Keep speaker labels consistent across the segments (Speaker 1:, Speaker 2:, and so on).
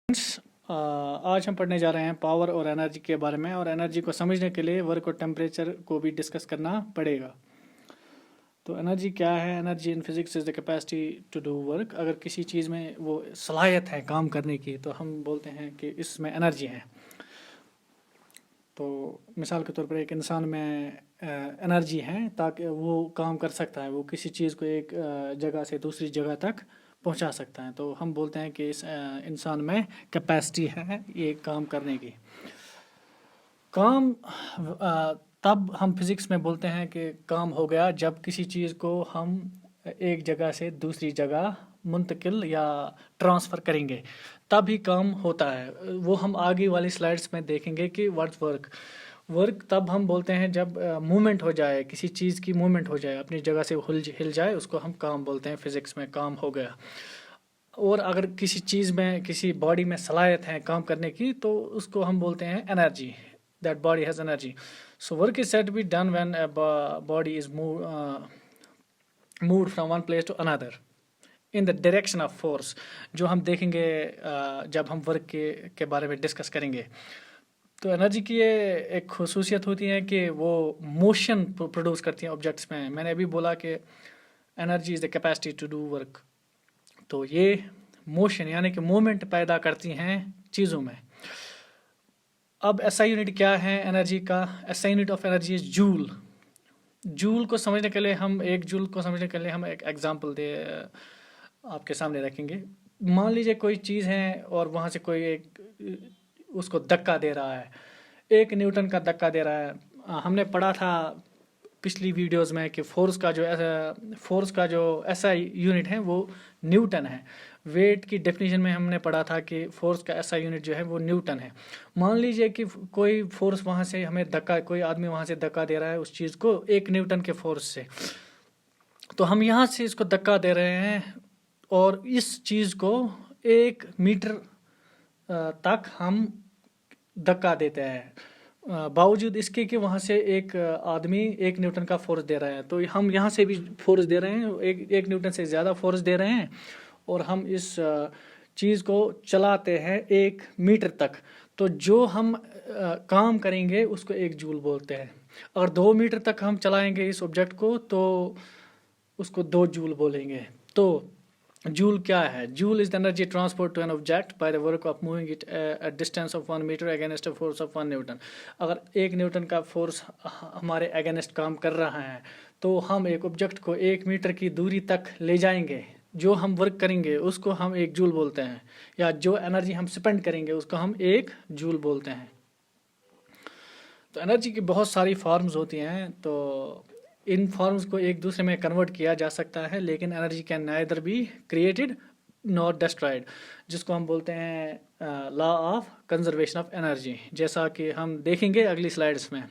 Speaker 1: Friends, आज हम पढ़ने जा रहे हैं पावर और एनर्जी के बारे में। और एनर्जी को समझने के लिए वर्क और टेम्परेचर को भी डिस्कस करना पड़ेगा। तो एनर्जी क्या है? Energy in physics is the capacity to do work. अगर किसी चीज़ में वो सलाहियत है काम करने की तो हम बोलते हैं कि इसमें एनर्जी है। तो मिसाल के तौर पर एक इंसान में एनर्जी है ताकि वो काम कर सकता है, वो किसी चीज़ को एक जगह से दूसरी जगह तक पहुंचा सकता है। तो हम बोलते हैं कि इस इंसान में कैपेसिटी है ये काम करने की। काम तब हम फिज़िक्स में बोलते हैं कि काम हो गया जब किसी चीज़ को हम एक जगह से दूसरी जगह मुंतकिल या ट्रांसफ़र करेंगे, तब ही काम होता है। वो हम आगे वाली स्लाइड्स में देखेंगे कि व्हाट्स वर्क। वर्क तब हम बोलते हैं जब मूवमेंट हो जाए, किसी चीज़ की मूवमेंट हो जाए, अपनी जगह से हिल जाए, उसको हम काम बोलते हैं। फिज़िक्स में काम हो गया। और अगर किसी चीज़ में, किसी बॉडी में सलाहियत है काम करने की, तो उसको हम बोलते हैं energy. That body has energy. So work is said to be done when body is move from one place to another in the direction of force. जो हम देखेंगे जब हम वर्क के बारे में डिस्कस करेंगे। तो एनर्जी की ये एक खसूसियत होती है कि वो मोशन प्रोड्यूस करती हैं ऑब्जेक्ट्स में। मैंने अभी बोला कि energy is the capacity to do work. तो ये मोशन यानी कि मूवमेंट पैदा करती हैं चीज़ों में। अब एसआई यूनिट क्या है एनर्जी का? SI unit of energy is joule. Joule को समझने के लिए हम एक एग्जांपल आपके सामने रखेंगे। मान लीजिए कोई चीज़ है और वहाँ से कोई एक उसको धक्का दे रहा है, 1 न्यूटन का धक्का दे रहा है। हमने पढ़ा था पिछली वीडियोस में कि फोर्स का जो एसआई यूनिट है वो न्यूटन है। वेट की डेफिनेशन में हमने पढ़ा था कि फोर्स का एसआई यूनिट जो है वो न्यूटन है। मान लीजिए कि कोई फोर्स वहाँ से कोई आदमी वहाँ से धक्का दे रहा है उस चीज़ को 1 न्यूटन के फोर्स से। तो हम यहाँ से इसको धक्का दे रहे हैं और इस चीज़ को 1 मीटर तक हम धक्का देते हैं, बावजूद इसके कि वहाँ से एक आदमी 1 न्यूटन का फोर्स दे रहा है। तो हम यहाँ से भी फोर्स दे रहे हैं, एक न्यूटन से ज़्यादा फोर्स दे रहे हैं, और हम इस चीज़ को चलाते हैं 1 मीटर तक। तो जो हम काम करेंगे उसको 1 जूल बोलते हैं। और 2 मीटर तक हम चलाएंगे इस ऑब्जेक्ट को तो उसको 2 जूल बोलेंगे। तो जूल क्या है? Joule is the energy transport to an object by the work of moving it at distance of 1 metre against a force of 1 newton. अगर 1 न्यूटन का फोर्स हमारे अगेंस्ट काम कर रहा है तो हम एक ऑब्जेक्ट को 1 मीटर की दूरी तक ले जाएंगे। जो हम वर्क करेंगे उसको हम 1 जूल बोलते हैं, या जो एनर्जी हम स्पेंड करेंगे उसको हम 1 जूल बोलते हैं। तो एनर्जी की बहुत सारी फॉर्म्स होती हैं, तो इन फॉर्म्स को एक दूसरे में कन्वर्ट किया जा सकता है, लेकिन energy can neither be created not destroyed, जिसको हम बोलते हैं law of conservation of energy, जैसा कि हम देखेंगे अगली स्लाइड्स में।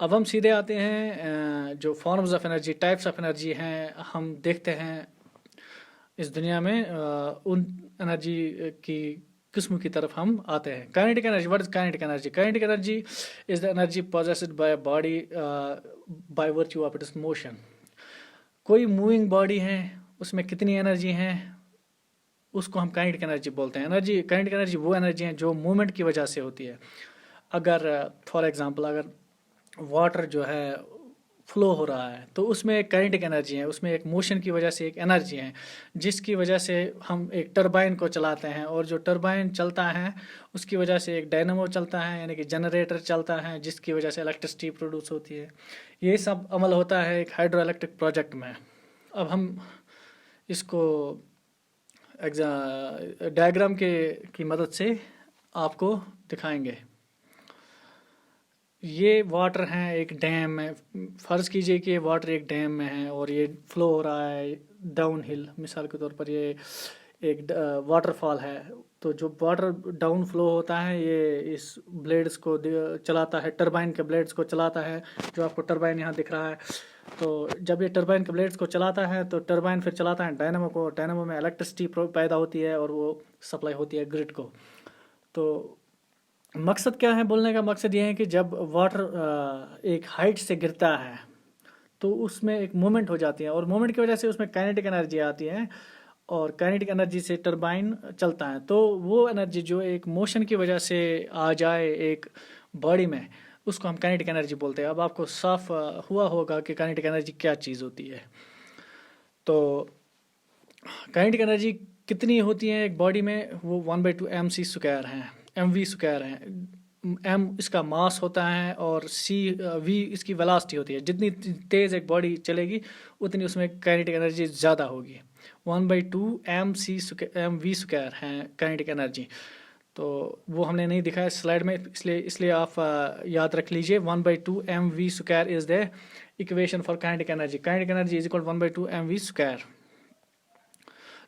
Speaker 1: अब हम सीधे आते हैं जो forms of energy, types of energy हैं, हम देखते हैं इस दुनिया में उन एनर्जी की किस्म की तरफ हम आते हैं। Kinetic energy, what is kinetic energy? Kinetic energy is the energy possessed by body by virtue of its motion. कोई मूविंग बॉडी है, उसमें कितनी एनर्जी है उसको हम काइनेटिक एनर्जी बोलते हैं। काइनेटिक एनर्जी वो एनर्जी है जो मूवमेंट की वजह से होती है। अगर फॉर एग्जांपल अगर वाटर जो है फ्लो हो रहा है तो उसमें एक काइनेटिक एनर्जी है, उसमें एक मोशन की वजह से एक एनर्जी है, जिसकी वजह से हम एक टरबाइन को चलाते हैं, और जो टरबाइन चलता है उसकी वजह से एक डायनामो चलता है, यानी कि जनरेटर चलता है, जिसकी वजह से इलेक्ट्रिसिटी प्रोड्यूस होती है। ये सब अमल होता है एक हाइड्रो इलेक्ट्रिक प्रोजेक्ट में। अब हम इसको डायग्राम की मदद से आपको दिखाएंगे। ये वाटर है एक डैम में। फ़र्ज़ कीजिए कि ये वाटर एक डैम में है और ये फ्लो हो रहा है डाउन हिल। मिसाल के तौर पर ये एक वाटरफॉल है। तो जो वाटर डाउन फ्लो होता है ये इस ब्लेड्स को चलाता है, टरबाइन के ब्लेड्स को चलाता है, जो आपको टरबाइन यहाँ दिख रहा है। तो जब ये टरबाइन के ब्लेड्स को चलाता है तो टरबाइन फिर चलाता है डायनामो को। डायनामो में इलेक्ट्रिसिटी पैदा होती है और वो सप्लाई होती है ग्रिड को। तो मकसद क्या है? बोलने का मकसद ये है कि जब वाटर एक हाइट से गिरता है तो उसमें एक मूवमेंट हो जाती है, और मूवमेंट की वजह से उसमें काइनेटिक एनर्जी आती है, और काइनेटिक एनर्जी से टरबाइन चलता है। तो वो एनर्जी जो एक मोशन की वजह से आ जाए एक बॉडी में, उसको हम काइनेटिक एनर्जी बोलते हैं। अब आपको साफ हुआ होगा कि काइनेटिक एनर्जी क्या चीज़ होती है। तो काइनेटिक एनर्जी कितनी होती है एक बॉडी में, वो 1/2 mc² है, mv² है। m इसका मास होता है और v इसकी वेलोसिटी होती है। जितनी तेज़ एक बॉडी चलेगी उतनी उसमें काइनेटिक एनर्जी ज़्यादा होगी। 1/2 mv² है काइनेटिक एनर्जी। तो वो हमने नहीं दिखाया स्लाइड में, इसलिए आप याद रख लीजिए 1/2 mv² is the equation for kinetic energy. Kinetic energy is equal 1/2 mv²।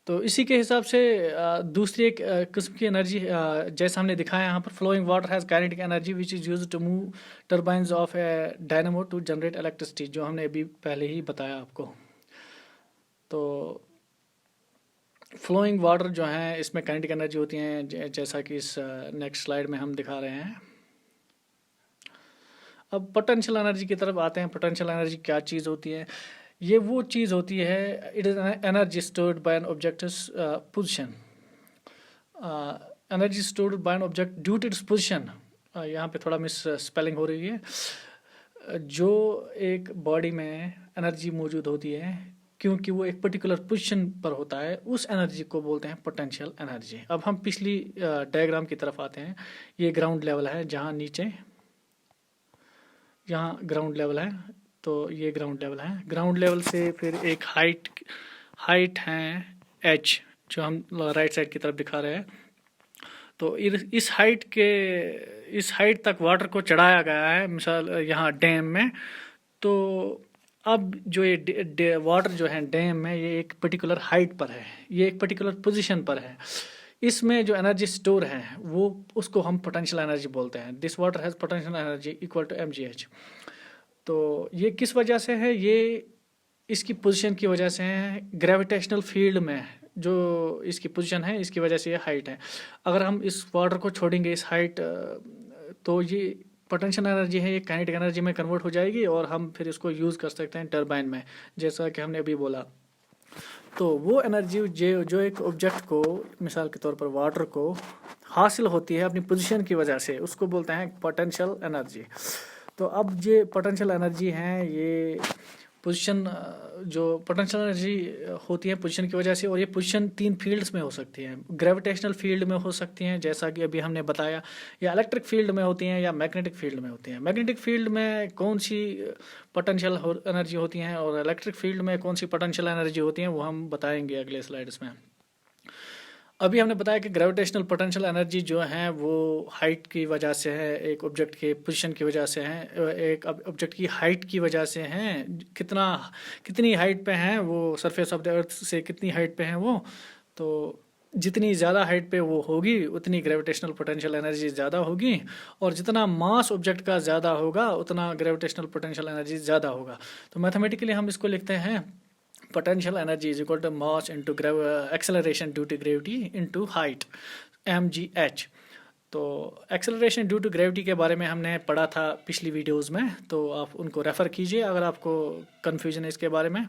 Speaker 1: तो इसी के हिसाब से दूसरी एक किस्म की एनर्जी जैसा हमने दिखाया यहाँ पर, flowing water has kinetic energy which is used to move turbines of a dynamo to generate electricity, जो हमने अभी पहले ही बताया आपको। तो फ्लोइंग वाटर जो है इसमें काइनेटिक एनर्जी होती हैं, जैसा कि इस नेक्स्ट स्लाइड में हम दिखा रहे हैं। अब पोटेंशियल एनर्जी की तरफ आते हैं। पोटेंशियल एनर्जी क्या चीज़ होती है? ये वो चीज़ होती है, it is energy stored by an object's position. Energy stored by an object due to its position, यहाँ पे थोड़ा मिस स्पेलिंग हो रही है। जो एक बॉडी में एनर्जी मौजूद होती है क्योंकि वो एक पर्टिकुलर पोजीशन पर होता है, उस एनर्जी को बोलते हैं पोटेंशियल एनर्जी। अब हम पिछली डायग्राम की तरफ आते हैं। ये ग्राउंड लेवल है, जहाँ नीचे यहाँ ग्राउंड लेवल है, तो ये ग्राउंड लेवल है। ग्राउंड लेवल से फिर एक हाइट है h, जो हम राइट साइड की तरफ दिखा रहे हैं। तो इस हाइट तक वाटर को चढ़ाया गया है, मिसाल यहाँ डैम में। तो अब जो ये वाटर जो है डैम में, ये एक पर्टिकुलर हाइट पर है, ये एक पर्टिकुलर पोजीशन पर है। इसमें जो एनर्जी स्टोर है वो, उसको हम पोटेंशियल एनर्जी बोलते हैं। This water has potential energy equal to mgh। तो ये किस वजह से है? ये इसकी पोजीशन की वजह से है। ग्रेविटेशनल फील्ड में जो इसकी पोजीशन है, इसकी वजह से ये हाइट है। अगर हम इस वाटर को छोड़ेंगे इस हाइट, तो ये पोटेंशियल एनर्जी है, ये काइनेटिक एनर्जी में कन्वर्ट हो जाएगी और हम फिर इसको यूज़ कर सकते हैं टरबाइन में, जैसा कि हमने अभी बोला। तो वो एनर्जी जो एक ऑब्जेक्ट को, मिसाल के तौर पर वाटर को, हासिल होती है अपनी पोजीशन की वजह से, उसको बोलते हैं पोटेंशियल एनर्जी। तो अब ये पोटेंशियल एनर्जी है, ये पोजीशन, जो पोटेंशियल एनर्जी होती है पोजीशन की वजह से, और ये पोजीशन 3 फील्ड्स में हो सकती हैं। ग्रेविटेशनल फील्ड में हो सकती हैं, जैसा कि अभी हमने बताया, या इलेक्ट्रिक फील्ड में होती हैं, या मैग्नेटिक फील्ड में होती हैं। मैग्नेटिक फील्ड में कौन सी पोटेंशियल एनर्जी होती हैं और इलेक्ट्रिक फील्ड में कौन सी पोटेंशियल एनर्जी होती हैं, वो हम बताएंगे अगले स्लाइड्स में। अभी हमने बताया कि ग्रेविटेशनल पोटेंशियल एनर्जी जो है वो हाइट की वजह से है, एक ऑब्जेक्ट के पोजीशन की वजह से है, एक ऑब्जेक्ट की हाइट की वजह से है। कितनी हाइट पे हैं वो, सरफेस ऑफ द अर्थ से कितनी हाइट पे हैं वो, तो जितनी ज़्यादा हाइट पे वो होगी उतनी ग्रेविटेशनल पोटेंशियल एनर्जी ज़्यादा होगी, और जितना मास ऑब्जेक्ट का ज़्यादा होगा उतना ग्रेविटेशनल पोटेंशियल एनर्जी ज़्यादा होगा। तो मैथमेटिकली हम इसको लिखते हैं potential energy is equal to mass into acceleration due to gravity into height, mgh। तो एक्सेलरेशन ड्यू टू ग्रेविटी के बारे में हमने पढ़ा था पिछली वीडियोस में, तो आप उनको रेफ़र कीजिए अगर आपको कन्फ्यूजन है इसके बारे में।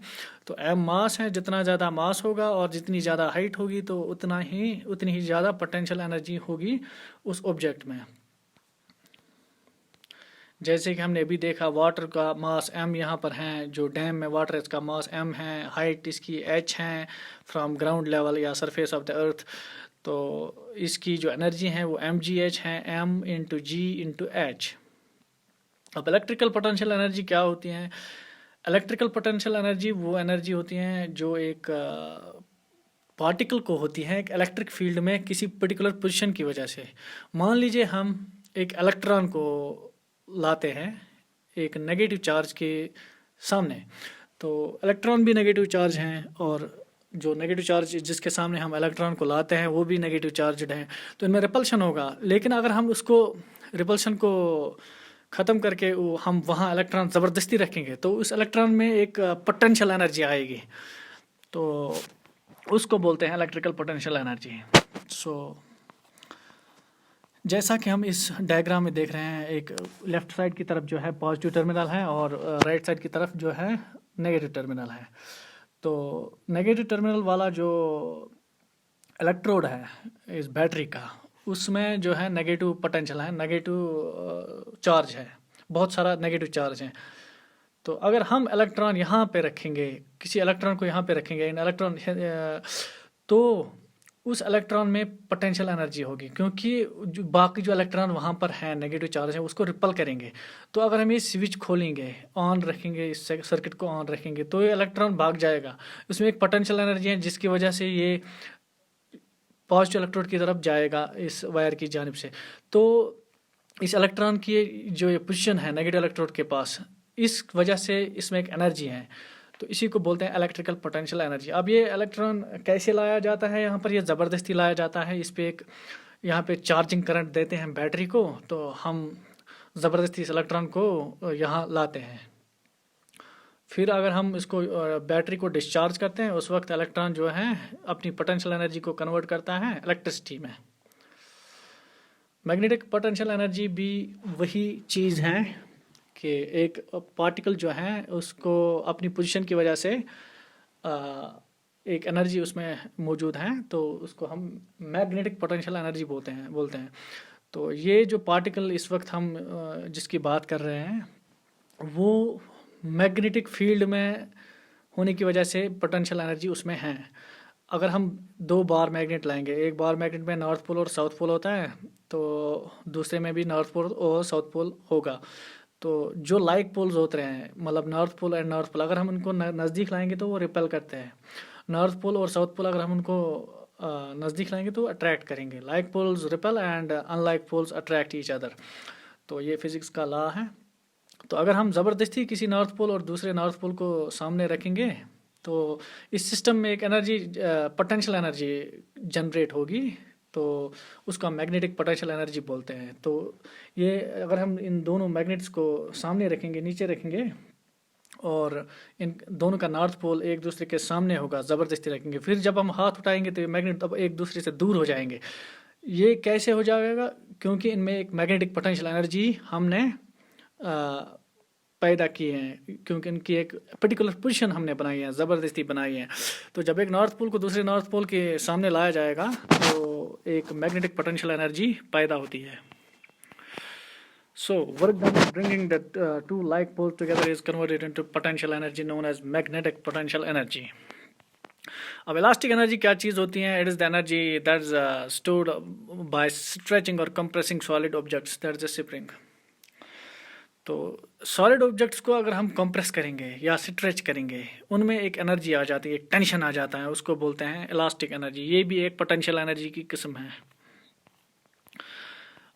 Speaker 1: तो m मास है, जितना ज़्यादा मास होगा और जितनी ज़्यादा हाइट होगी तो उतनी ही ज़्यादा पोटेंशियल एनर्जी होगी उस ऑब्जेक्ट में। जैसे कि हमने अभी देखा, वाटर का मास m यहाँ पर है, जो डैम में वाटर है इसका मास m है, हाइट इसकी h है फ्रॉम ग्राउंड लेवल या सरफेस ऑफ द अर्थ। तो इसकी जो एनर्जी है वो mgh है, m into g into h। अब इलेक्ट्रिकल पोटेंशियल एनर्जी क्या होती है? इलेक्ट्रिकल पोटेंशियल एनर्जी वो एनर्जी होती हैं जो एक पार्टिकल को होती है एक इलेक्ट्रिक फील्ड में किसी पर्टिकुलर पोजीशन की वजह से। मान लीजिए हम एक इलेक्ट्रॉन को लाते हैं एक नेगेटिव चार्ज के सामने, तो इलेक्ट्रॉन भी नेगेटिव चार्ज हैं, और जो नेगेटिव चार्ज जिसके सामने हम इलेक्ट्रॉन को लाते हैं वो भी नेगेटिव चार्जड हैं, तो इनमें रिपल्शन होगा। लेकिन अगर हम उसको रिपल्शन को ख़त्म करके हम वहाँ इलेक्ट्रॉन ज़बरदस्ती रखेंगे तो उस इलेक्ट्रॉन में एक पोटेंशियल एनर्जी आएगी, तो उसको बोलते हैं इलेक्ट्रिकल पोटेंशियल एनर्जी। सो जैसा कि हम इस डायग्राम में देख रहे हैं, एक लेफ़्ट साइड की तरफ जो है पॉजिटिव टर्मिनल है और राइट साइड की तरफ जो है नेगेटिव टर्मिनल है। तो नेगेटिव टर्मिनल वाला जो इलेक्ट्रोड है इस बैटरी का, उसमें जो है नेगेटिव पोटेंशियल है, नेगेटिव चार्ज है, बहुत सारा नेगेटिव चार्ज है। तो अगर हम इलेक्ट्रॉन यहाँ पे रखेंगे, किसी इलेक्ट्रॉन को यहाँ पे रखेंगे, इन इलेक्ट्रॉन तो उस इलेक्ट्रॉन में पोटेंशियल एनर्जी होगी, क्योंकि जो बाकी जो इलेक्ट्रॉन वहाँ पर हैं नेगेटिव चार्ज है उसको रिपल करेंगे। तो अगर हम ये स्विच खोलेंगे, ऑन रखेंगे, इस सर्किट को ऑन रखेंगे, तो ये इलेक्ट्रॉन भाग जाएगा। उसमें एक पोटेंशियल एनर्जी है जिसकी वजह से ये पॉजिटिव इलेक्ट्रोड की तरफ जाएगा इस वायर की जानिब से। तो इस इलेक्ट्रॉन की जो ये पोजीशन है नेगेटिव इलेक्ट्रोड के पास, इस वजह से इसमें एक एनर्जी है, तो इसी को बोलते हैं इलेक्ट्रिकल पोटेंशियल एनर्जी। अब ये इलेक्ट्रॉन कैसे लाया जाता है, यहाँ पर ये ज़बरदस्ती लाया जाता है। इस पे एक यहाँ पे चार्जिंग करंट देते हैं बैटरी को, तो हम ज़बरदस्ती इस इलेक्ट्रॉन को यहाँ लाते हैं। फिर अगर हम इसको बैटरी को डिस्चार्ज करते हैं, उस वक्त इलेक्ट्रॉन जो है अपनी पोटेंशियल एनर्जी को कन्वर्ट करता है इलेक्ट्रिसिटी में। मैग्नेटिक पोटेंशियल एनर्जी भी वही चीज़ है कि एक पार्टिकल जो है उसको अपनी पोजीशन की वजह से एक एनर्जी उसमें मौजूद है, तो उसको हम मैग्नेटिक पोटेंशियल एनर्जी बोलते हैं। तो ये जो पार्टिकल इस वक्त हम जिसकी बात कर रहे हैं वो मैग्नेटिक फील्ड में होने की वजह से पोटेंशियल एनर्जी उसमें है। अगर हम दो बार मैग्नेट लाएंगे, एक बार मैग्नेट में नॉर्थ पोल और साउथ पोल होता है, तो दूसरे में भी नॉर्थ पोल और साउथ पोल होगा। तो जो लाइक पोल्स होते हैं, मतलब north pole and north pole, अगर हम उनको नज़दीक लाएंगे तो वो रिपेल करते हैं। नॉर्थ पोल और साउथ पोल अगर हम उनको नज़दीक लाएंगे तो अट्रैक्ट करेंगे। Like poles repel and unlike poles attract each other. तो ये फिज़िक्स का लॉ है। तो अगर हम ज़बरदस्ती किसी नॉर्थ पोल और दूसरे नॉर्थ पोल को सामने रखेंगे, तो इस सिस्टम में एक एनर्जी पोटेंशियल एनर्जी जनरेट होगी, तो उसका मैग्नेटिक पोटेंशियल एनर्जी बोलते हैं। तो ये अगर हम इन दोनों मैग्नेट्स को सामने रखेंगे, नीचे रखेंगे, और इन दोनों का नॉर्थ पोल एक दूसरे के सामने होगा, ज़बरदस्ती रखेंगे, फिर जब हम हाथ उठाएंगे तो ये मैग्नेट अब एक दूसरे से दूर हो जाएंगे। ये कैसे हो जाएगा? क्योंकि इनमें एक मैग्नेटिक पोटेंशियल एनर्जी हमने पैदा किए हैं, क्योंकि इनकी एक पर्टिकुलर पोजीशन हमने बनाई है, ज़बरदस्ती बनाई है। तो जब एक नॉर्थ पोल को दूसरे नॉर्थ पोल के सामने लाया जाएगा तो एक मैग्नेटिक पोटेंशियल एनर्जी पैदा होती है। So work done bringing the two like poles together is converted into potential energy known as magnetic potential energy. अब इलास्टिक एनर्जी क्या चीज़ होती है? It is the energy that is stored by stretching और compressing solid objects, that is the spring. तो solid objects को अगर हम कंप्रेस करेंगे या स्ट्रेच करेंगे, उनमें एक एनर्जी आ जाती है, एक टेंशन आ जाता है, उसको बोलते हैं इलास्टिक एनर्जी। ये भी एक पोटेंशियल एनर्जी की किस्म है।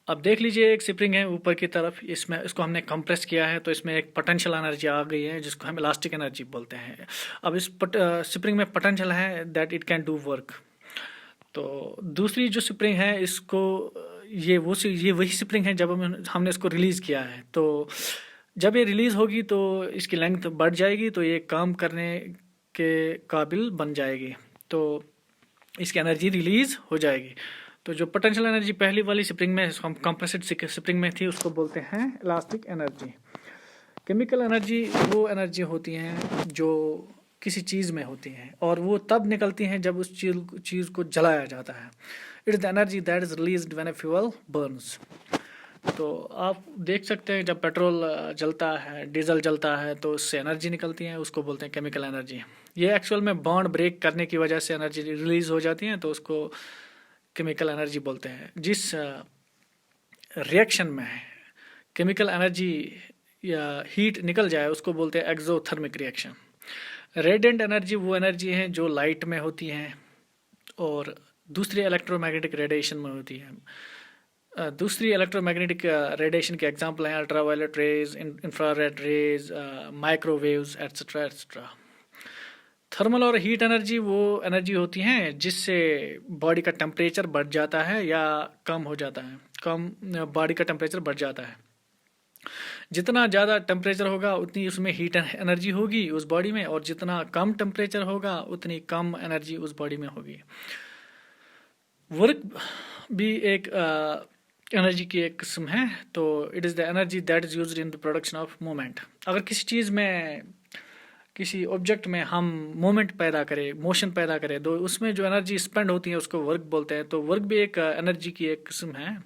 Speaker 1: अब देख लीजिए, एक स्प्रिंग है ऊपर की तरफ, इसमें इसको हमने कंप्रेस किया है, तो इसमें एक पोटेंशियल एनर्जी आ गई है जिसको हम इलास्टिक एनर्जी बोलते हैं। अब इस स्प्रिंग में पोटेंशियल है that it can do work. तो दूसरी जो स्प्रिंग है, इसको ये वही स्प्रिंग है जब हमने इसको रिलीज़ किया है। तो जब ये रिलीज़ होगी तो इसकी लेंथ बढ़ जाएगी, तो ये काम करने के काबिल बन जाएगी, तो इसकी एनर्जी रिलीज़ हो जाएगी। तो जो पोटेंशियल एनर्जी पहली वाली स्प्रिंग में, हम कंप्रेस्ड स्प्रिंग में थी, उसको बोलते हैं इलास्टिक एनर्जी। केमिकल एनर्जी वो एनर्जी होती हैं जो किसी चीज़ में होती हैं, और वो तब निकलती हैं जब उस चीज़ को जलाया जाता है। It is the energy that is released when a fuel Burns. तो आप देख सकते हैं जब पेट्रोल जलता है, डीजल जलता है, तो उससे एनर्जी निकलती है, उसको बोलते हैं केमिकल एनर्जी। ये एक्चुअल में बॉन्ड ब्रेक करने की वजह से एनर्जी रिलीज़ हो जाती है, तो उसको केमिकल एनर्जी बोलते हैं। जिस रिएक्शन में केमिकल एनर्जी या हीट निकल जाए उसको बोलते हैं एक्सोथर्मिक रिएक्शन। रेडिएंट एनर्जी वो एनर्जी है जो लाइट में होती है और दूसरी इलेक्ट्रोमैग्नेटिक रेडिएशन में होती है। दूसरी इलेक्ट्रोमैग्नेटिक रेडिएशन के एग्जांपल हैं ultraviolet rays, infrared rays, microwaves etcetera etcetera. Thermal और हीट एनर्जी वो एनर्जी होती हैं जिससे बॉडी का टेम्परेचर बढ़ जाता है या कम हो जाता है, बॉडी का टेम्परेचर बढ़ जाता है। जितना ज़्यादा टेम्परेचर होगा उतनी उसमें हीट एनर्जी होगी उस बॉडी में, और जितना कम टेम्परेचर होगा उतनी कम एनर्जी उस बॉडी में होगी। वर्क भी एक एनर्जी की एक किस्म है। तो it is the energy that is used in the production of movement. अगर किसी चीज़ में किसी ऑब्जेक्ट में हम मोमेंट पैदा करें, मोशन पैदा करें, तो उसमें जो एनर्जी स्पेंड होती है उसको वर्क बोलते हैं। तो वर्क भी एक एनर्जी की एक किस्म है।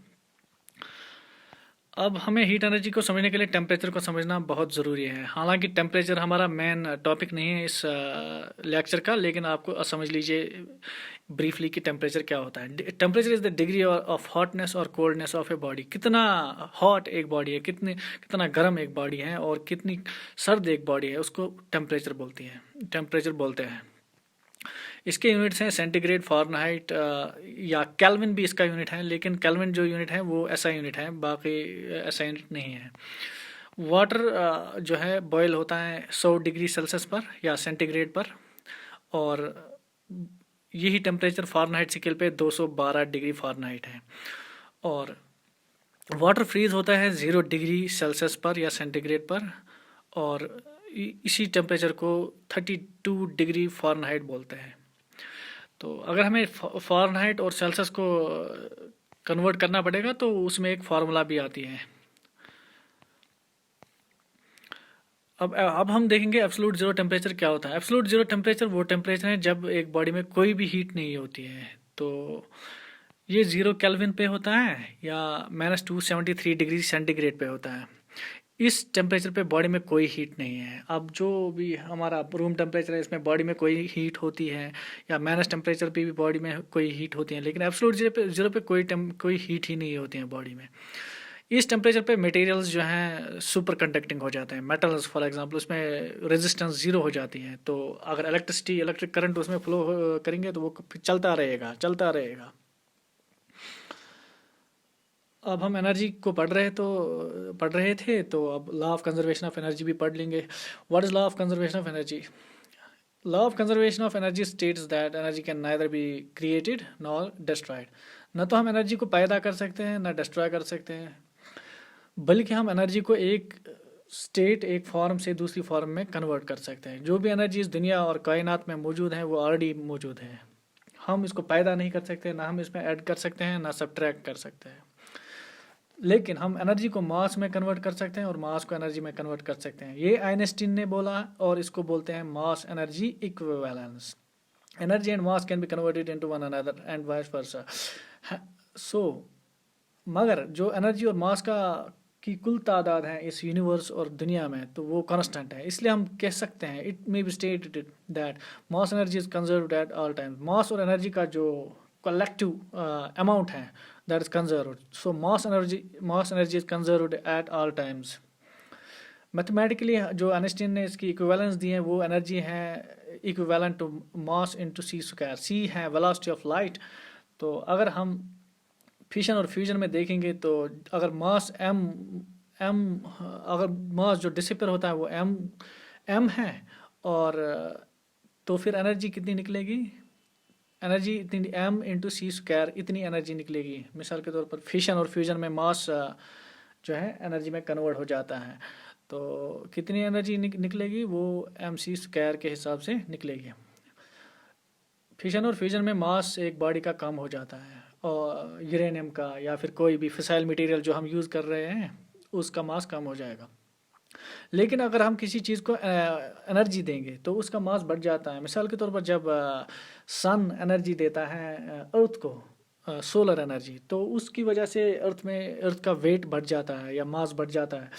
Speaker 1: अब हमें हीट एनर्जी को समझने के लिए टेम्परेचर को समझना बहुत ज़रूरी है। हालांकि टेम्परेचर हमारा मेन टॉपिक नहीं है इस लेक्चर का, लेकिन आपको समझ लीजिए ब्रीफली कि टेम्परेचर क्या होता है। Temperature is the degree of hotness और कोल्डनेस ऑफ ए बॉडी। कितना हॉट एक बॉडी है, कितना गर्म एक बॉडी है और कितनी सर्द एक बॉडी है, उसको टेम्परेचर बोलते हैं। इसके यूनिट्स हैं सेंटीग्रेड, फ़ारेनहाइट या केल्विन भी इसका यूनिट है, लेकिन केल्विन जो यूनिट है वो ऐसा यूनिट है, बाकी ऐसा यूनिट नहीं है। वाटर जो है बॉयल होता है 100 डिग्री सेल्सियस पर या सेंटीग्रेड पर, और यही टेम्परेचर फ़ारेनहाइट स्केल पे 212 डिग्री फ़ारेनहाइट है। और वाटर फ्रीज होता है 0 डिग्री सेल्सियस पर या सेंटीग्रेड पर, और इसी टेम्परेचर को 32 डिग्री फ़ारेनहाइट बोलते हैं। तो अगर हमें फ़ारेनहाइट और सेल्सियस को कन्वर्ट करना पड़ेगा तो उसमें एक फार्मूला भी आती है। अब हम देखेंगे एब्सोल्यूट ज़ीरो टेम्परेचर क्या होता है। एब्सोल्यूट ज़ीरो टेम्परेचर वो टेम्परेचर है जब एक बॉडी में कोई भी हीट नहीं होती है। तो ये 0 केल्विन पे होता है या -273 डिग्री सेंटीग्रेड पे होता है। इस टेम्परेचर पे बॉडी में कोई हीट नहीं है। अब जो भी हमारा रूम टेम्परेचर है इसमें बॉडी में कोई हीट होती है, या माइनस टेम्परेचर पे भी बॉडी में कोई हीट होती है, लेकिन एब्सोल्यूट ज़ीरो पे कोई हीट ही नहीं होती है बॉडी में। इस टेम्परेचर पे मटेरियल्स जो हैं सुपर कंडक्टिंग हो जाते हैं। मेटल्स फॉर एग्जांपल उसमें रेजिस्टेंस 0 हो जाती है, तो अगर इलेक्ट्रिक करंट उसमें फ्लो करेंगे तो वो चलता रहेगा। अब हम एनर्जी को पढ़ रहे थे तो अब law of conservation of energy भी पढ़ लेंगे। What is law of conservation of energy? Law of conservation of energy states that energy can neither be created nor destroyed. न तो हम एनर्जी को पैदा कर सकते हैं न डिस्ट्रॉय कर सकते हैं, बल्कि हम एनर्जी को एक एक फॉर्म से दूसरी फॉर्म में कन्वर्ट कर सकते हैं। जो भी एनर्जी इस दुनिया और कायनात में मौजूद है वो ऑलरेडी मौजूद है। हम इसको पैदा नहीं कर सकते, ना हम इसमें ऐड कर सकते हैं, ना सब्ट्रैक्ट कर सकते हैं। लेकिन हम एनर्जी को मास में कन्वर्ट कर सकते हैं और मास को एनर्जी में कन्वर्ट कर सकते हैं। ये आइंस्टीन ने बोला और इसको बोलते हैं mass energy equivalence. Energy and mass can be converted into one another and vice versa. So मगर जो एनर्जी और मास की कुल तादाद है इस यूनिवर्स और दुनिया में, तो वो कांस्टेंट है। इसलिए हम कह सकते हैं it may be stated that mass energy is conserved at all times. Mass और एनर्जी का जो कलेक्टिव अमाउंट है that is conserved. So mass energy is conserved at all times. Mathematically जो आइंस्टीन ने इसकी इक्विवेलेंस दी है वो एनर्जी है equivalent to mass into C square. C है वेलोसिटी ऑफ लाइट। तो अगर हम फिशन और फ्यूजन में देखेंगे तो अगर मास अगर मास जो डिसिपेयर होता है वो m है, और तो फिर एनर्जी कितनी निकलेगी? एनर्जी इतनी m इंटू सी स्क्वायर इतनी एनर्जी निकलेगी। मिसाल के तौर पर फिशन और फ्यूजन में मास जो है एनर्जी में कन्वर्ट हो जाता है, तो कितनी एनर्जी निकलेगी? वो mc स्क्वायर के हिसाब से निकलेगी। फिशन और फ्यूजन में मास एक बॉडी का कम हो जाता है, और यूरेनियम का या फिर कोई भी फिसाइल मटेरियल जो हम यूज़ कर रहे हैं उसका मास कम हो जाएगा। लेकिन अगर हम किसी चीज़ को एनर्जी देंगे तो उसका मास बढ़ जाता है। मिसाल के तौर पर जब सन एनर्जी देता है अर्थ को सोलर एनर्जी, तो उसकी वजह से अर्थ का वेट बढ़ जाता है या मास बढ़ जाता है।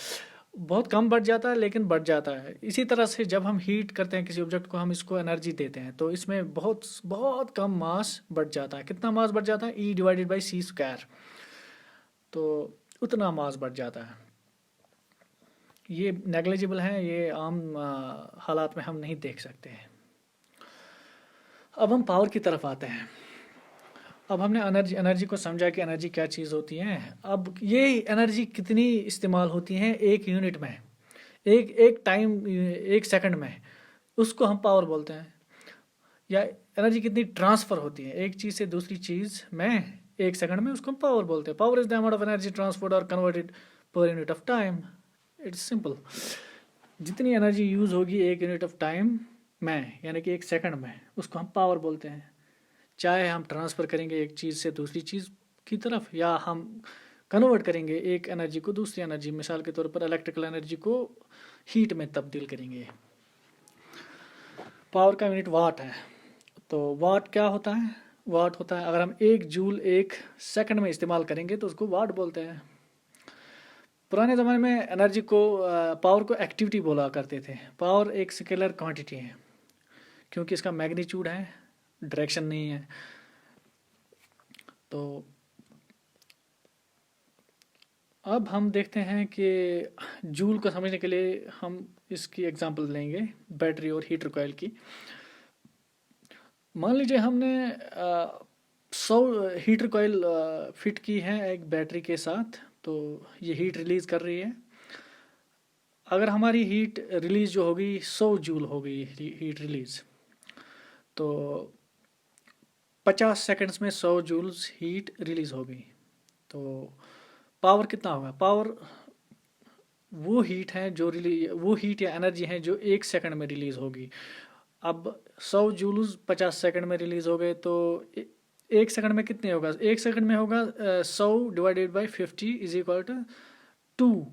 Speaker 1: बहुत कम बढ़ जाता है लेकिन बढ़ जाता है। इसी तरह से जब हम हीट करते हैं किसी ऑब्जेक्ट को, हम इसको एनर्जी देते हैं तो इसमें बहुत बहुत कम मास बढ़ जाता है। कितना मास बढ़ जाता है? E/c स्क्वायर, तो उतना मास बढ़ जाता है। ये नेग्लिजिबल है, ये आम हालात में हम नहीं देख सकते हैं। अब हम पावर की तरफ आते हैं। अब हमने एनर्जी को समझा कि एनर्जी क्या चीज़ होती है। अब ये एनर्जी कितनी इस्तेमाल होती है एक यूनिट में, एक टाइम, एक सेकंड में, उसको हम पावर बोलते हैं। या एनर्जी कितनी ट्रांसफ़र होती है एक चीज़ से दूसरी चीज़ में एक सेकंड में, उसको हम पावर बोलते हैं। Power is the amount of energy transferred और converted per unit of time. It's simple. जितनी एनर्जी यूज़ होगी एक यूनिट ऑफ टाइम में, यानी कि एक सेकंड में, उसको हम पावर बोलते हैं। चाहे हम ट्रांसफ़र करेंगे एक चीज़ से दूसरी चीज़ की तरफ, या हम कन्वर्ट करेंगे एक एनर्जी को दूसरी एनर्जी, मिसाल के तौर पर इलेक्ट्रिकल एनर्जी को हीट में तब्दील करेंगे। पावर का यूनिट वाट है। तो वाट क्या होता है? वाट होता है, अगर हम 1 जूल 1 सेकंड में इस्तेमाल करेंगे तो उसको वाट बोलते हैं। पुराने ज़माने में एनर्जी को, पावर को एक्टिविटी बोला करते थे। पावर एक स्केलर क्वांटिटी है क्योंकि इसका मैग्नीट्यूड है, डायरेक्शन नहीं है। तो अब हम देखते हैं कि जूल को समझने के लिए हम इसकी एग्जांपल लेंगे बैटरी और हीटर कॉइल की। मान लीजिए हमने 100 हीटर कॉइल फिट की है एक बैटरी के साथ, तो ये हीट रिलीज़ कर रही है। अगर हमारी हीट रिलीज़ जो होगी 100 जूल होगी हीट रिलीज़, तो 50 सेकंड्स में 100 जूल्स हीट रिलीज़ होगी। तो पावर कितना होगा? पावर वो हीट है जो वो हीट या एनर्जी है जो 1 सेकंड में रिलीज़ होगी। अब 100 जूल्स 50 सेकंड में रिलीज़ हो गए, तो 1 सेकंड में कितने होगा? 1 सेकंड में होगा 100 divided by 50 is equal to 2।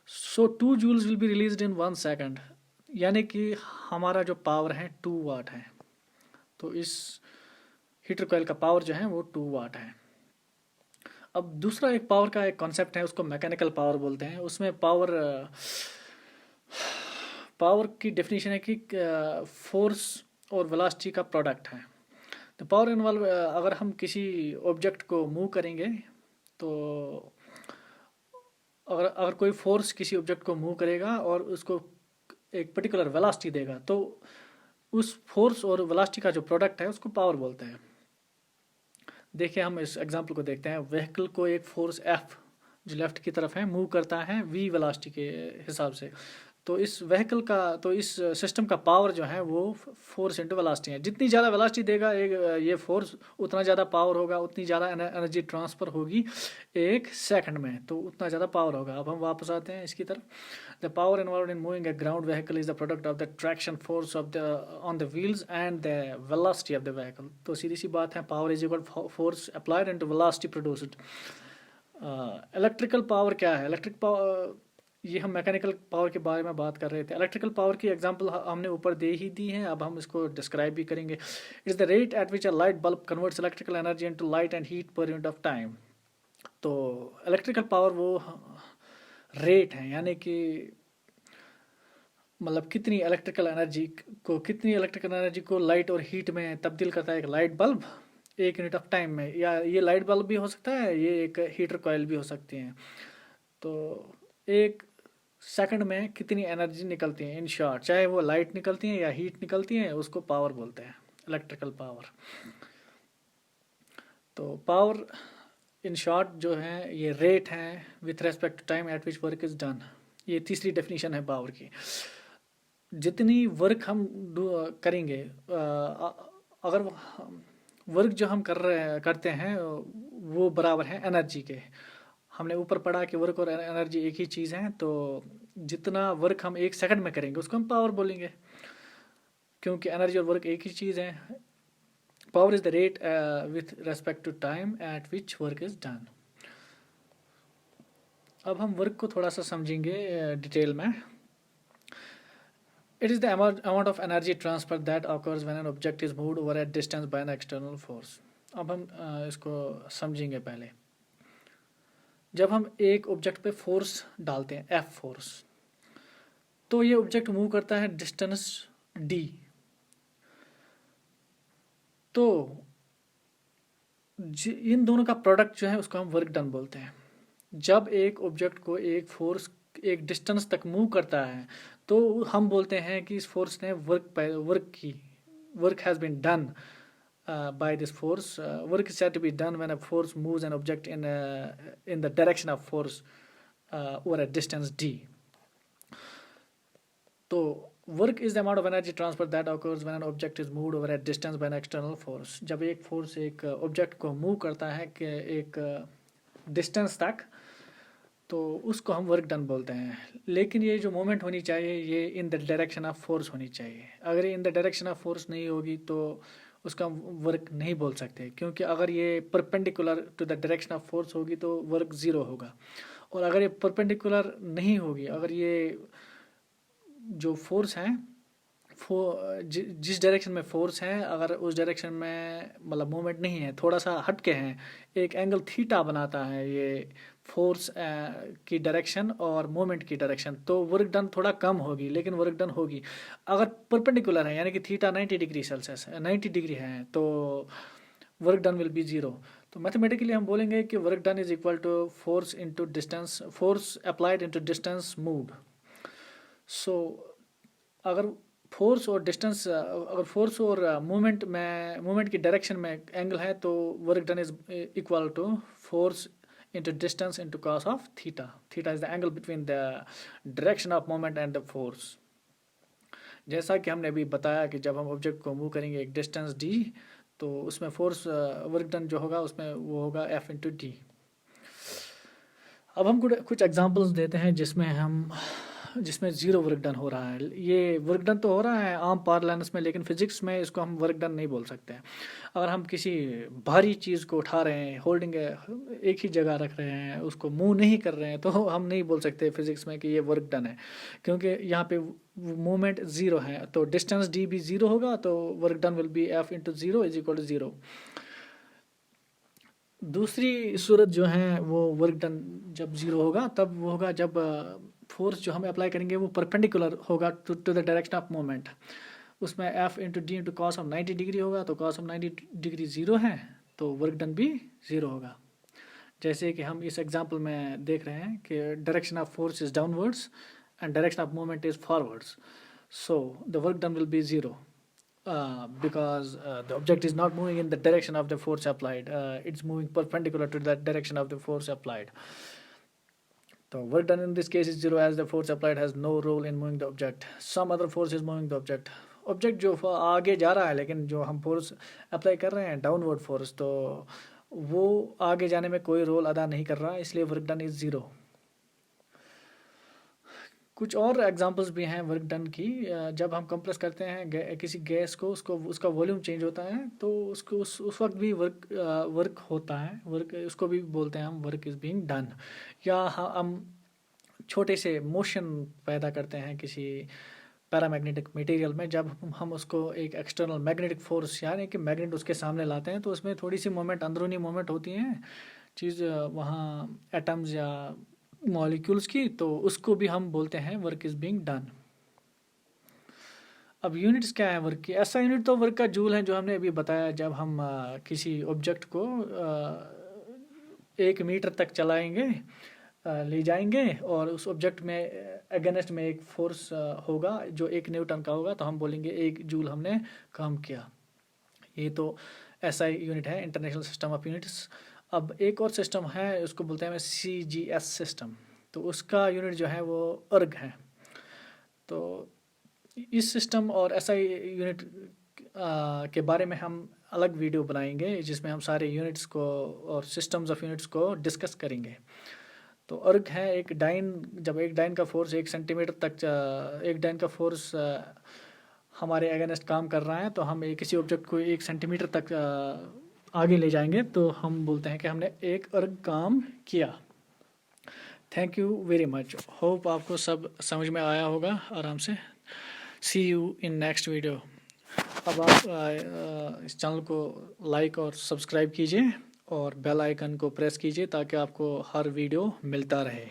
Speaker 1: So 2 joules will be released in 1 second, यानी कि हमारा जो पावर है 2 वाट है। तो इस हीटर कॉइल का पावर जो है वो 2 वाट है। अब दूसरा एक पावर का एक कॉन्सेप्ट है, उसको मैकेनिकल पावर बोलते हैं। उसमें पावर की डेफिनेशन है कि फोर्स और वेलोसिटी का प्रोडक्ट है। तो पावर इन्वॉल्व, अगर हम किसी ऑब्जेक्ट को मूव करेंगे, तो अगर अगर कोई फोर्स किसी ऑब्जेक्ट को मूव करेगा और उसको एक पर्टिकुलर वेलोसिटी देगा, तो उस फोर्स और वेलोसिटी का जो प्रोडक्ट है उसको पावर बोलते हैं। देखिए, हम इस एग्जांपल को देखते हैं। व्हीकल को एक फोर्स F जो लेफ्ट की तरफ है मूव करता है V वेलोसिटी के हिसाब से। तो इस व्हीकल का, तो इस सिस्टम का पावर जो है वो फोर्स इंटू वेलोसिटी है। जितनी ज़्यादा वेलोसिटी देगा ये फोर्स, उतना ज़्यादा पावर होगा, उतनी ज़्यादा एनर्जी ट्रांसफ़र होगी 1 सेकंड में, तो उतना ज़्यादा पावर होगा। अब हम वापस आते हैं इसकी तरफ। The power involve in moving A ground vehicle is the product of the traction force of the on the wheels and the velocity of the vehicle. तो सीधी सी बात है, power is equal force applied into velocity produced. Electrical power क्या है? Electric power, ये हम mechanical power के बारे में बात कर रहे थे। इलेक्ट्रिकल पावर की एग्जांपल हमने ऊपर दे ही दी है, अब हम इसको डिस्क्राइब भी करेंगे। It is the rate at which a light bulb converts electrical energy into light and heat पर यूनिट ऑफ टाइम। तो इलेक्ट्रिकल पावर वो रेट है, यानी कि मतलब कितनी इलेक्ट्रिकल एनर्जी को लाइट और हीट में तब्दील करता है एक light bulb 1 unit of time में। या ये लाइट बल्ब भी हो सकता है, ये एक हीटर कॉइल भी हो सकती हैं। तो 1 सेकंड में कितनी एनर्जी निकलती है, इन शॉर्ट, चाहे वो लाइट निकलती है या हीट निकलती है, उसको पावर बोलते हैं, इलेक्ट्रिकल पावर। तो पावर इन शॉर्ट जो है ये रेट है with respect to time at which work is done. ये तीसरी डेफिनेशन है पावर की। जितनी वर्क हम करेंगे, अगर वर्क जो हम करते हैं वो बराबर है एनर्जी के। हमने ऊपर पढ़ा कि वर्क और एनर्जी एक ही चीज़ है, तो जितना वर्क हम 1 सेकंड में करेंगे उसको हम पावर बोलेंगे, क्योंकि एनर्जी और वर्क एक ही चीज़ है। Power is the rate with respect to time at which work is done. अब हम वर्क को थोड़ा सा समझेंगे डिटेल में। It is the amount of energy transfer that occurs when an object is moved over a distance by an external force. अब हम इसको समझेंगे पहले। जब हम एक ऑब्जेक्ट पे फोर्स डालते हैं, F फोर्स, तो ये ऑब्जेक्ट मूव करता है डिस्टेंस D। तो इन दोनों का प्रोडक्ट जो है उसको हम वर्क डन बोलते हैं। जब एक ऑब्जेक्ट को एक फोर्स एक डिस्टेंस तक मूव करता है, तो हम बोलते हैं कि इस फोर्स ने work has been done by this force. Work is said to be done when a force moves an object in the direction of force over a distance d. तो work is the amount of energy transfer that occurs when an object is moved over a distance by an external force. जब एक force एक object को move करता है कि एक distance तक, तो उसको हम वर्क डन बोलते हैं। लेकिन ये जो मूवमेंट होनी चाहिए ये इन द डायरेक्शन ऑफ फोर्स होनी चाहिए। अगर ये इन द डायरेक्शन ऑफ फोर्स नहीं होगी तो उसका वर्क नहीं बोल सकते, क्योंकि अगर ये perpendicular to the direction of force होगी तो वर्क ज़ीरो होगा। और अगर ये परपेंडिकुलर नहीं होगी, अगर ये जो फोर्स है जिस डायरेक्शन में फोर्स है, अगर उस डायरेक्शन में मतलब मूवमेंट नहीं है, थोड़ा सा हटके हैं, एक एंगल थीटा बनाता है ये फोर्स की डायरेक्शन और मूवमेंट की डायरेक्शन, तो वर्क डन थोड़ा कम होगी, लेकिन वर्क डन होगी। अगर परपेंडिकुलर है, यानी कि थीटा 90 डिग्री सेल्सियस 90 डिग्री है, तो work done will be zero. तो मैथमेटिकली हम बोलेंगे कि work done is equal to force into distance, force applied into distance moved. So अगर फोर्स और डिस्टेंस, अगर फोर्स और मूवमेंट की डायरेक्शन में एंगल है, तो work done is equal to force into distance into cos of theta. Theta is the angle between the direction of moment and the force. जैसा कि हमने अभी बताया कि जब हम ऑब्जेक्ट को मूव करेंगे एक डिस्टेंस d, तो उसमें फोर्स वर्क डन जो होगा उसमें वो होगा F इंटू डी। अब हम कुछ एग्जांपल्स देते हैं जिसमें ज़ीरो वर्क डन हो रहा है। ये वर्क डन तो हो रहा है आम पार्लेंस में, लेकिन फिजिक्स में इसको हम वर्क डन नहीं बोल सकते हैं। अगर हम किसी भारी चीज़ को उठा रहे हैं, होल्डिंग एक ही जगह रख रहे हैं, उसको मूव नहीं कर रहे हैं, तो हम नहीं बोल सकते फिजिक्स में कि ये वर्क डन है, क्योंकि यहाँ पे मूवमेंट ज़ीरो है। तो डिस्टेंस डी भी ज़ीरो होगा, तो work done will be F into zero is equal to zero. दूसरी सूरत जो है वो वर्क डन जब ज़ीरो होगा, तब वो होगा जब फोर्स जो हमें अप्लाई करेंगे वो परपेंडिकुलर होगा to the direction of movement. उसमें F into D into cos of 90 degree होगा, तो कॉस ऑफ 90 डिग्री ज़ीरो है, तो वर्क डन भी ज़ीरो होगा। जैसे कि हम इस एग्जांपल में देख रहे हैं कि direction of force is downwards and direction of movement is forwards, so the work done will be zero because the object is not moving in the direction of the force applied, it's moving perpendicular to the direction of the force applied. So work done in this case is zero as the force applied has no role in moving the object. Some other force is moving the object. Object जो आगे जा रहा है, लेकिन जो हम force apply कर रहे हैं डाउनवर्ड फोर्स, तो वो आगे जाने में कोई रोल अदा नहीं कर रहा, इसलिए वर्क डन इज़ ज़ीरो। कुछ और एग्जांपल्स भी हैं वर्क डन की। जब हम कंप्रेस करते हैं किसी गैस को, उसका वॉल्यूम चेंज होता है, तो उसको उस वक्त भी वर्क होता है, उसको भी बोलते हैं हम वर्क इज़ बीइंग डन। या हम छोटे से मोशन पैदा करते हैं किसी पैरामैग्नेटिक मटेरियल में, जब हम उसको एक एक्सटर्नल मैग्नेटिक फोर्स यानी कि मैग्नेट उसके सामने लाते हैं, तो उसमें थोड़ी सी मोमेंट, अंदरूनी मोमेंट होती है चीज़ वहाँ एटम्स या मॉलिक्यूल्स की, तो उसको भी हम बोलते हैं वर्क इज़ बीइंग डन। अब यूनिट्स क्या है वर्क की? ऐसा यूनिट तो वर्क का जूल है, जो हमने अभी बताया। जब हम किसी ऑब्जेक्ट को 1 मीटर तक चलाएंगे, ले जाएंगे, और उस ऑब्जेक्ट में अगेंस्ट में एक फोर्स होगा जो 1 न्यूटन का होगा, तो हम बोलेंगे 1 जूल हमने काम किया। ये तो ऐसा यूनिट है, इंटरनेशनल सिस्टम ऑफ यूनिट्स। अब एक और सिस्टम है, उसको बोलते हैं CGS सिस्टम, तो उसका यूनिट जो है वो अर्ग है। तो इस सिस्टम और SI यूनिट के बारे में हम अलग वीडियो बनाएंगे, जिसमें हम सारे यूनिट्स को और सिस्टम्स ऑफ यूनिट्स को डिस्कस करेंगे। तो अर्ग है एक डाइन, जब एक डाइन का फोर्स 1 सेंटीमीटर तक, एक डाइन का फोर्स हमारे अगेंस्ट काम कर रहा है, तो हम किसी ऑब्जेक्ट को 1 सेंटीमीटर तक आगे ले जाएंगे, तो हम बोलते हैं कि हमने एक अर्ग काम किया। Thank you very much, hope आपको सब समझ में आया होगा आराम से। सी यू इन नेक्स्ट वीडियो। अब आप इस चैनल को लाइक और सब्सक्राइब कीजिए और बेल आइकन को प्रेस कीजिए, ताकि आपको हर वीडियो मिलता रहे।